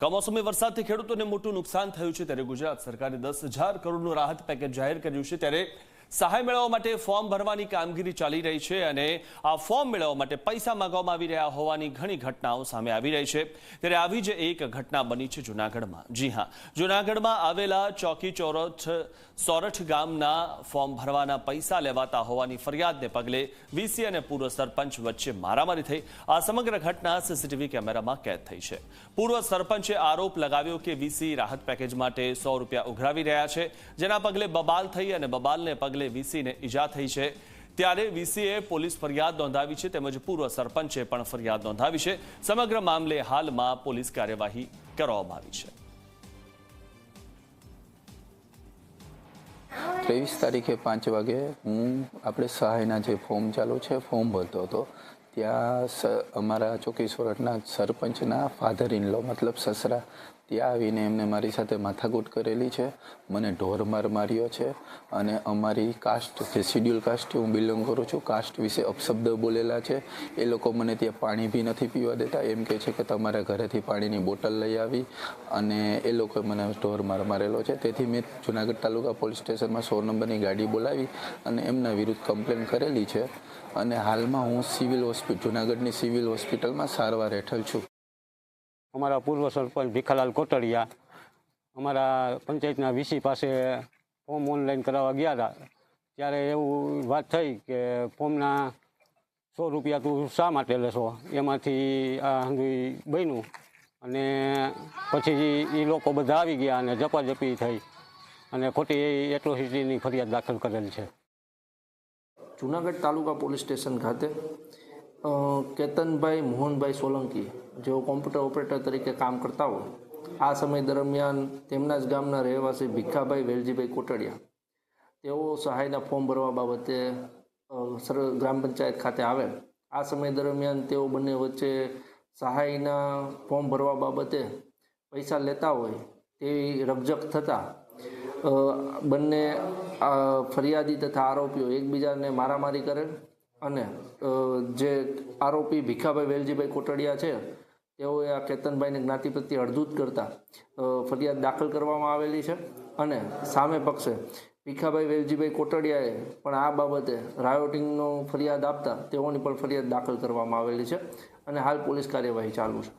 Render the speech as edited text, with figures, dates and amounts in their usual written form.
કમોસમી વરસાદથી ખેડૂતોને મોટું નુકસાન થયું છે ત્યારે ગુજરાત સરકારે 10,000 કરોડનું રાહત પેકેજ જાહેર કર્યું છે। ત્યારે સહાય મેળવવા માટે ફોર્મ ભરવાની કામગીરી ચાલી રહી છે અને આ ફોર્મ મેળવવા માટે પૈસા માંગવામાં આવી રહ્યા હોવાની ઘણી ઘટનાઓ સામે આવી રહી છે। ત્યારે આવી જ એક ઘટના બની છે જૂનાગઢમાં। જી હા, જૂનાગઢમાં આવેલા ચોકી સોરઠ ગામના ફોર્મ ભરવાના પૈસા લેવાતા હોવાની ફરિયાદને પગલે વીસી અને પૂર્વ સરપંચ વચ્ચે મારામારી થઈ। આ સમગ્ર ઘટના સીસીટીવી કેમેરામાં કેદ થઈ છે। પૂર્વ સરપંચે આરોપ લગાવ્યો કે વીસી રાહત પેકેજ માટે 100 રૂપિયા ઉઘરાવી રહ્યા છે, જેના પગલે બબાલ થઈ અને બબાલને પગલે વીસીને ઈજા થઈ છે। ત્યારે વીસીએ પોલીસ ફરિયાદ નોંધાવી છે તેમજ પૂર્વ સરપંચે પણ ફરિયાદ નોંધાવી છે। સમગ્ર મામલે હાલમાં પોલીસ કાર્યવાહી કરવામાં આવી છે। 23 તારીખે 5 વાગે હું આપણે સહાયના જે ફોર્મ ચાલુ છે ફોર્મ ભરતો હતો। ત્યાં અમારા ચોકી સોરઠના સરપંચના ફાધર ઇન લો મતલબ સસરા ત્યાં આવીને એમને મારી સાથે માથાકૂટ કરેલી છે, મને ઢોરમાર માર્યો છે અને અમારી કાસ્ટ જે શિડ્યુલ કાસ્ટથી હું બિલોંગ કરું છું કાસ્ટ વિશે અપશબ્દ બોલેલા છે। એ લોકો મને ત્યાં પાણી બી નથી પીવા દેતા, એમ કહે છે કે તમારા ઘરેથી પાણીની બોટલ લઈ આવી અને એ લોકોએ મને ઢોરમાર મારેલો છે। તેથી મેં જૂનાગઢ તાલુકા પોલીસ સ્ટેશનમાં 100 નંબરની ગાડી બોલાવી અને એમના વિરુદ્ધ કમ્પ્લેન કરેલી છે અને હાલમાં હું જૂનાગઢની સિવિલ હોસ્પિટલમાં સારવાર હેઠળ છું। અમારા પૂર્વ સરપંચ ભીખાલાલ કોટડિયા અમારા પંચાયતના વીસી પાસે ફોર્મ ઓનલાઈન કરાવવા ગયા હતા। ત્યારે એવું વાત થઈ કે ફોર્મના 100 રૂપિયા તું શા માટે લેશો, એમાંથી આ હંગી બન્યું અને પછી એ લોકો બધા આવી ગયા અને ઝપાઝપી થઈ અને ખોટી એટ્રોસિટીની ફરિયાદ દાખલ કરેલ છે। જૂનાગઢ તાલુકા પોલીસ સ્ટેશન ખાતે કેતનભાઈ મોહનભાઈ સોલંકી જેઓ કોમ્પ્યુટર ઓપરેટર તરીકે કામ કરતા હોય, આ સમય દરમિયાન તેમના જ ગામના રહેવાસી ભીખાભાઈ વેલજીભાઈ કોટડિયા તેઓ સહાયના ફોર્મ ભરવા બાબતે ગ્રામ પંચાયત ખાતે આવેલ। આ સમય દરમિયાન તેઓ બંને વચ્ચે સહાયના ફોર્મ ભરવા બાબતે પૈસા લેતા હોય તેવી રકઝક થતાં બંને ફરિયાદી તથા આરોપીઓ એકબીજાને મારામારી કરેલ અને જે આરોપી ભીખાભાઈ વેલજીભાઈ કોટડિયા છે તેઓએ આ કેતનભાઈને જ્ઞાતિ પ્રત્યે અડધૂત કરતા ફરિયાદ દાખલ કરવામાં આવેલી છે અને સામે પક્ષે ભીખાભાઈ વેલજીભાઈ કોટડિયાએ પણ આ બાબતે રાયોટિંગનો ફરિયાદ આપતા તેઓની પણ ફરિયાદ દાખલ કરવામાં આવેલી છે અને હાલ પોલીસ કાર્યવાહી ચાલુ છે।